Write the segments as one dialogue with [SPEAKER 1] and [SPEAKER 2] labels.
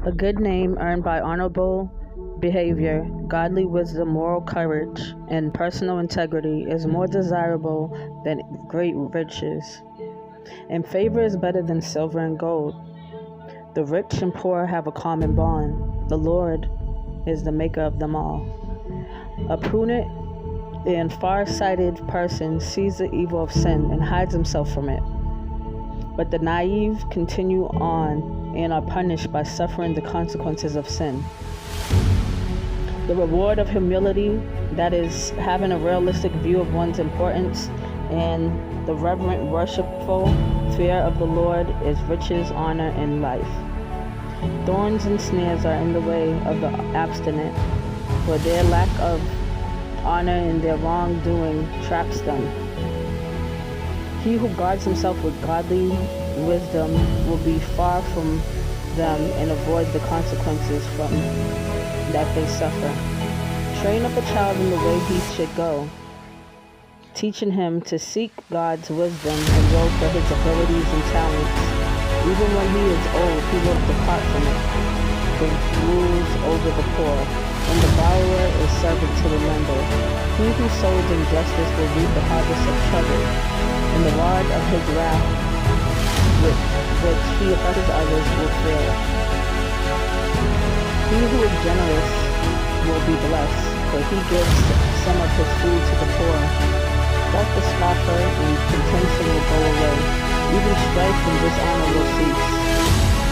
[SPEAKER 1] A good name earned by honorable behavior, godly wisdom, moral courage, and personal integrity is more desirable than great riches. And favor is better than silver and gold. The rich and poor have a common bond. The Lord is the maker of them all. A prudent and far-sighted person sees the evil of sin and hides himself from it. But the naive continue on and are punished by suffering the consequences of sin. The reward of humility, that is, having a realistic view of one's importance, and the reverent, worshipful fear of the Lord is riches, honor, and life. Thorns and snares are in the way of the abstinent, for their lack of honor and their wrongdoing traps them. He who guards himself with godly wisdom will be far from them and avoid the consequences from that they suffer. Train up a child in the way he should go, teaching him to seek God's wisdom and grow for his abilities and talents. Even when he is old, he will depart from it. The rules over the poor, and the borrower is servant to the lender. He who sows injustice will reap the harvest of trouble, and the rod of his wrath with which he oppresses others will fail. He who is generous will be blessed, for he gives some of his food to the poor. But the scoffer and contention will go away. Even strife and dishonor will cease.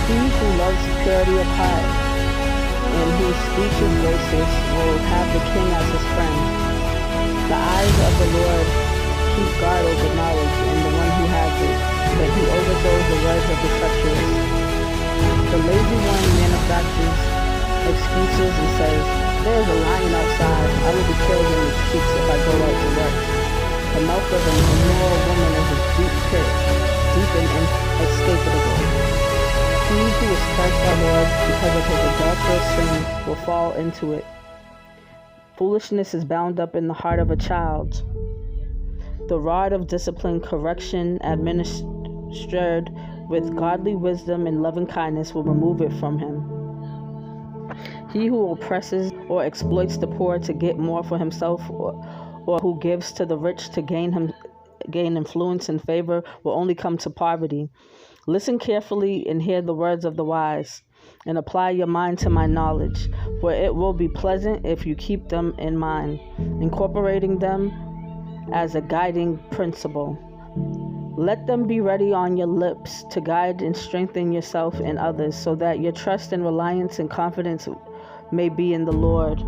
[SPEAKER 1] He who loves purity of heart and whose speech is gracious will have the king as his friend. The eyes of the Lord keep guard over knowledge and the one who has it, but he overthrows the words of the treacherous. The lazy one manufactures excuses and says, "There is a lion outside. I will be killed in the streets if I go out to work." The mouth of an immoral woman is a deep pit, deep and inescapable. He who is cursed by the Lord because of his adulterous sin will fall into it. Foolishness is bound up in the heart of a child. The rod of discipline, correction, administered with godly wisdom and loving kindness will remove it from him. He who oppresses or exploits the poor to get more for himself, or who gives to the rich to gain influence and favor, will only come to poverty. Listen carefully and hear the words of the wise, and apply your mind to my knowledge, for it will be pleasant if you keep them in mind, incorporating them as a guiding principle. Let them be ready on your lips to guide and strengthen yourself and others, so that your trust and reliance and confidence may be in the Lord.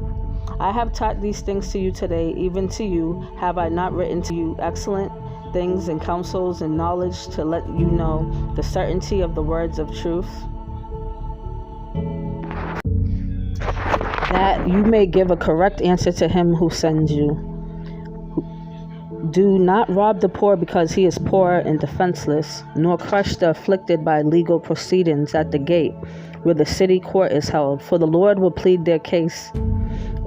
[SPEAKER 1] I have taught these things to you today, even to you have I not written to you excellent things and counsels and knowledge, to let you know the certainty of the words of truth, that you may give a correct answer to him who sends you. Do not rob the poor because he is poor and defenseless, nor crush the afflicted by legal proceedings at the gate where the city court is held, for the Lord will plead their case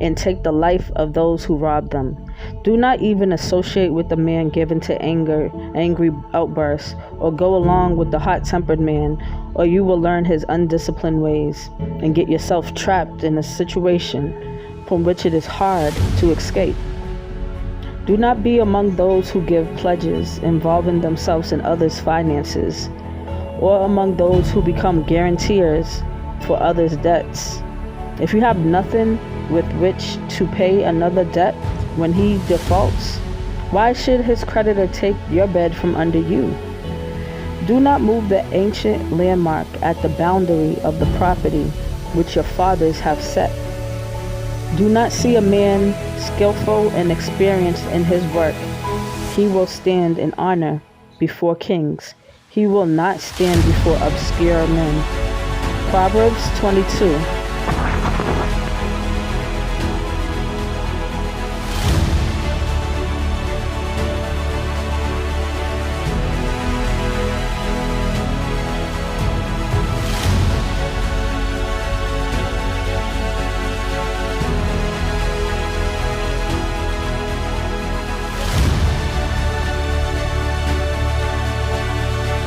[SPEAKER 1] and take the life of those who rob them. Do not even associate with the man given to angry outbursts, or go along with the hot-tempered man, or you will learn his undisciplined ways and get yourself trapped in a situation from which it is hard to escape. Do not be among those who give pledges, involving themselves in others' finances, or among those who become guarantors for others' debts. If you have nothing with which to pay another debt when he defaults, why should his creditor take your bed from under you? Do not move the ancient landmark at the boundary of the property which your fathers have set. Do not see a man skillful and experienced in his work. He will stand in honor before kings. He will not stand before obscure men. Proverbs 22.